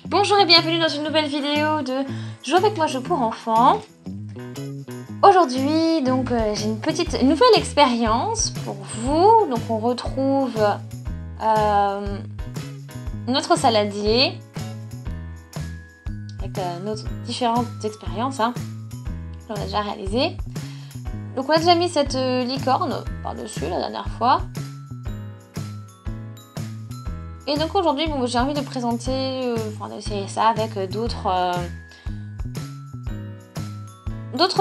Bonjour et bienvenue dans une nouvelle vidéo de Jouer avec moi, jeu pour enfants. Aujourd'hui, donc j'ai une petite nouvelle expérience pour vous. Donc on retrouve notre saladier avec nos différentes expériences qu'on a déjà réalisées. Donc on a déjà mis cette licorne par-dessus la dernière fois. Et donc aujourd'hui, bon, j'ai envie de présenter, d'essayer ça avec d'autres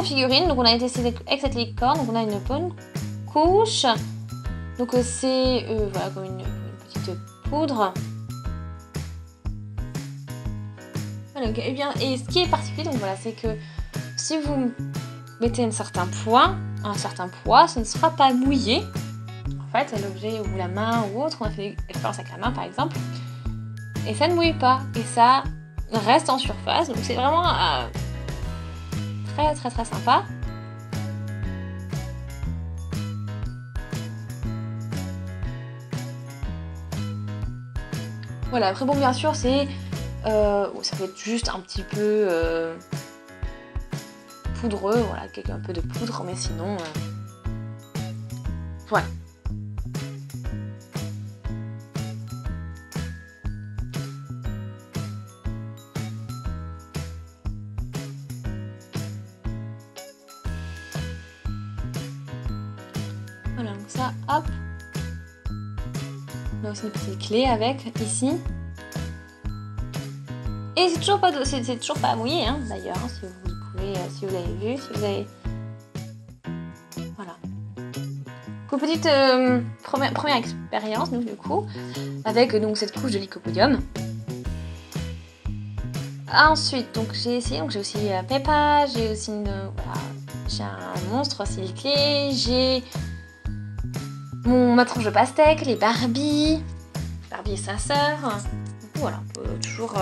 figurines. Donc on a testé avec cette licorne, donc on a une bonne couche. Donc c'est voilà, comme une petite poudre. Voilà, donc, et ce qui est particulier, donc voilà, c'est que si vous mettez un certain poids, ce ne sera pas mouillé. En fait, l'objet ou la main ou autre, on a fait l'expérience avec la main par exemple, et ça ne mouille pas, et ça reste en surface, donc c'est vraiment très très très sympa. Voilà, après bon, bien sûr c'est ça peut être juste un petit peu poudreux, voilà, un peu de poudre, mais sinon voilà. Voilà, donc ça, hop. On a aussi une petite clé avec, ici. Et c'est toujours pas mouillé, d'ailleurs, si vous pouvez, si vous l'avez vu, si vous avez... Voilà. Donc, petite première expérience, donc, du coup, avec donc, cette couche de lycopodium. Ensuite, donc, j'ai essayé, donc j'ai aussi Peppa, j'ai aussi j'ai un monstre siliqué, j'ai ma tranche de pastèque, les Barbie et sa sœur. Donc voilà, on peut toujours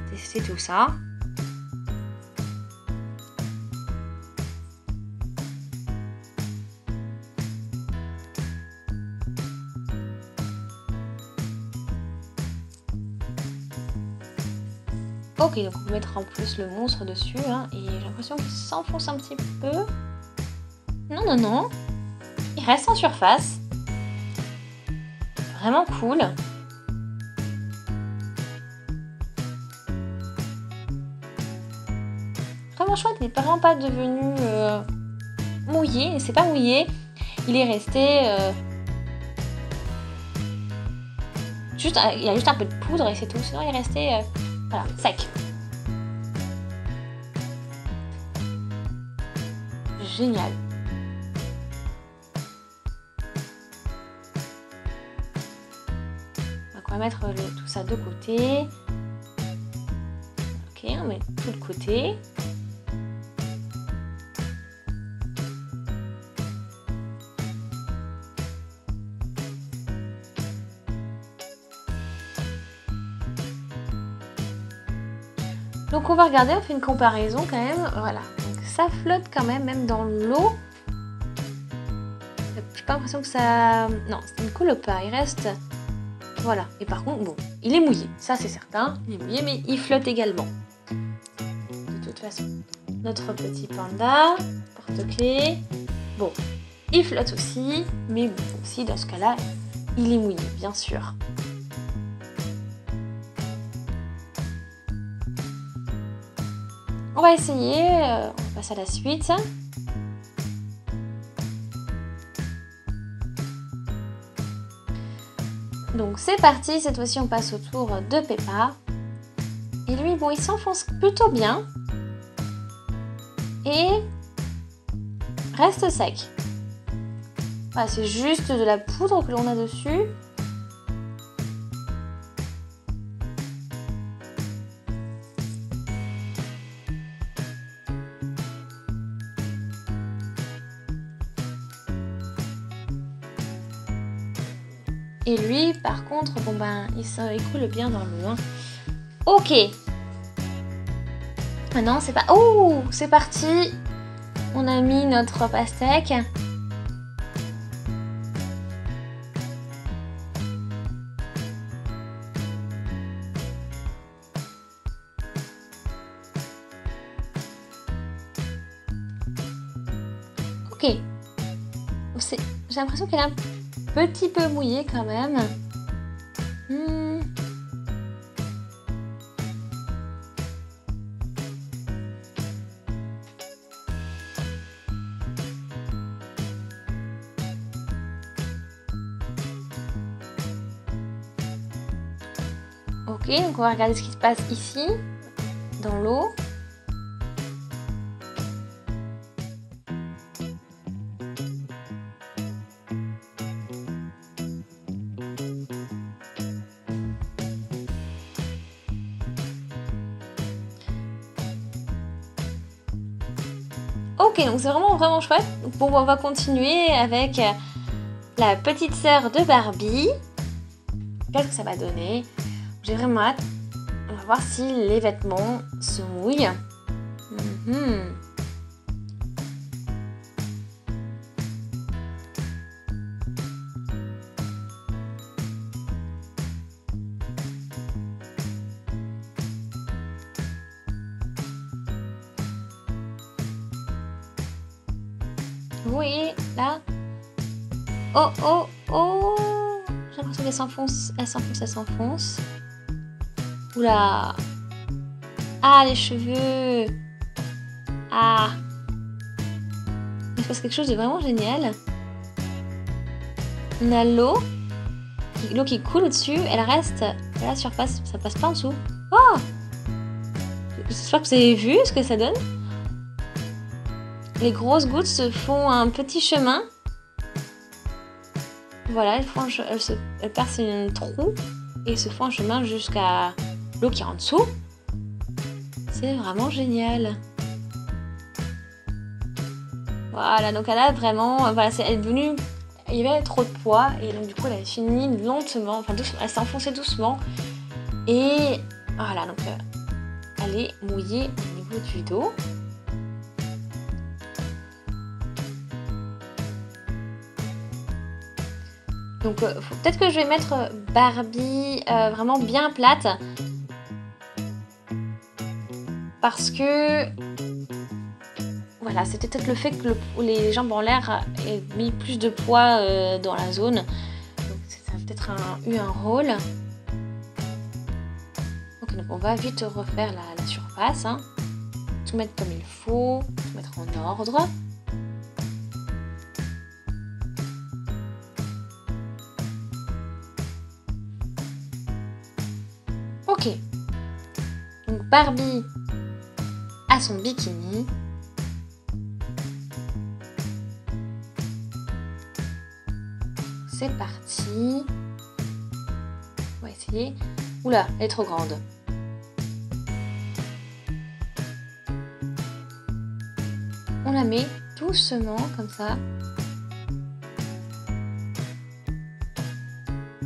tester tout ça. Ok, donc on peut mettre en plus le monstre dessus, et j'ai l'impression qu'il s'enfonce un petit peu. Non, il reste en surface. Vraiment cool. Vraiment chouette, il n'est vraiment pas devenu mouillé, c'est pas mouillé, il est resté il y a juste un peu de poudre et c'est tout, sinon il est resté voilà, sec. Génial. Donc on va mettre tout ça de côté. Ok, on met tout de côté. Donc on va regarder, on fait une comparaison quand même, voilà. Donc ça flotte quand même dans l'eau. J'ai pas l'impression que ça... Non, ça ne coule pas, il reste... Voilà, et par contre, bon, il est mouillé, ça c'est certain. Il est mouillé, mais il flotte également. De toute façon, notre petit panda, porte-clés, bon, il flotte aussi, mais bon, aussi dans ce cas-là, il est mouillé, bien sûr. On va essayer, on passe à la suite. Donc c'est parti, cette fois-ci on passe au tour de Peppa. Et lui, bon, il s'enfonce plutôt bien. Et reste sec. Voilà, c'est juste de la poudre que l'on a dessus. Et lui, par contre, bon ben, il coule bien dans l'eau. Ok. Maintenant, c'est pas... Oh, c'est parti. On a mis notre pastèque. Ok. J'ai l'impression qu'elle est un petit peu mouillée quand même. Ok, donc on va regarder ce qui se passe ici, dans l'eau. Ok, donc c'est vraiment chouette. Donc, bon, on va continuer avec la petite sœur de Barbie. Qu'est-ce que ça va donner? J'ai vraiment hâte. On va voir si les vêtements se mouillent. Vous voyez là? Oh oh oh! J'ai l'impression qu'elle s'enfonce, elle s'enfonce. Oula! Ah, les cheveux! Ah! Il se passe quelque chose de vraiment génial. On a l'eau qui coule au-dessus, elle reste à la surface, ça passe pas en dessous. Oh! J'espère que vous avez vu ce que ça donne. Les grosses gouttes se font un petit chemin. Voilà, elles percent un trou et se font un chemin jusqu'à l'eau qui est en dessous. C'est vraiment génial. Voilà, donc elle a vraiment... Voilà, elle est devenue... Il y avait trop de poids et donc du coup elle a fini lentement, enfin doucement, elle s'est enfoncée doucement. Et voilà, donc elle est mouillée au niveau du dos. Donc peut-être que je vais mettre Barbie vraiment bien plate. Parce que voilà, c'était peut-être le fait que les jambes en l'air aient mis plus de poids dans la zone. Donc ça a peut-être eu un rôle. Ok, donc on va vite refaire la surface. Hein. Tout mettre comme il faut, tout mettre en ordre. Ok, donc Barbie a son bikini. C'est parti. On va essayer. Oula, elle est trop grande. On la met doucement comme ça.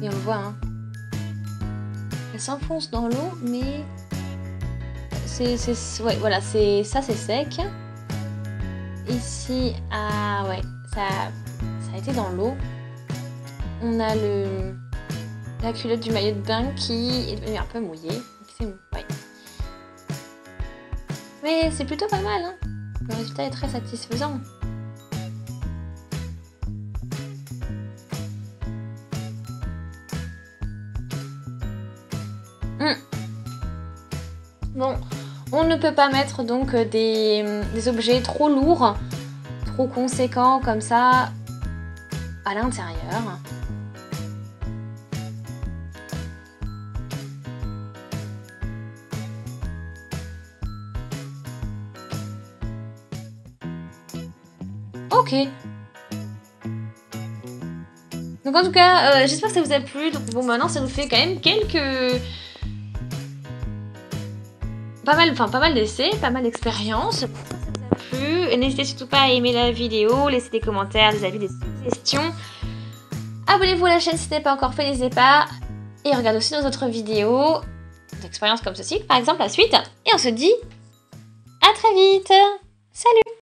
Et on le voit, hein. Elle s'enfonce dans l'eau, mais ouais, voilà, c'est sec. Ici, ah ouais, ça a été dans l'eau. On a la culotte du maillot de bain qui est devenue un peu mouillée. Ouais. Mais c'est plutôt pas mal, hein. Le résultat est très satisfaisant. Bon, on ne peut pas mettre donc des objets trop lourds, trop conséquents comme ça à l'intérieur. Ok. Donc en tout cas, j'espère que ça vous a plu. Donc bon, maintenant ça nous fait quand même pas mal d'essais, pas mal d'expériences. Ça vous a plu. Et n'hésitez surtout pas à aimer la vidéo, laisser des commentaires, des avis, des suggestions. Abonnez-vous à la chaîne si ce n'est pas encore fait, n'hésitez pas. Et regardez aussi nos autres vidéos d'expériences comme ceci, par exemple la suite. Et on se dit à très vite. Salut!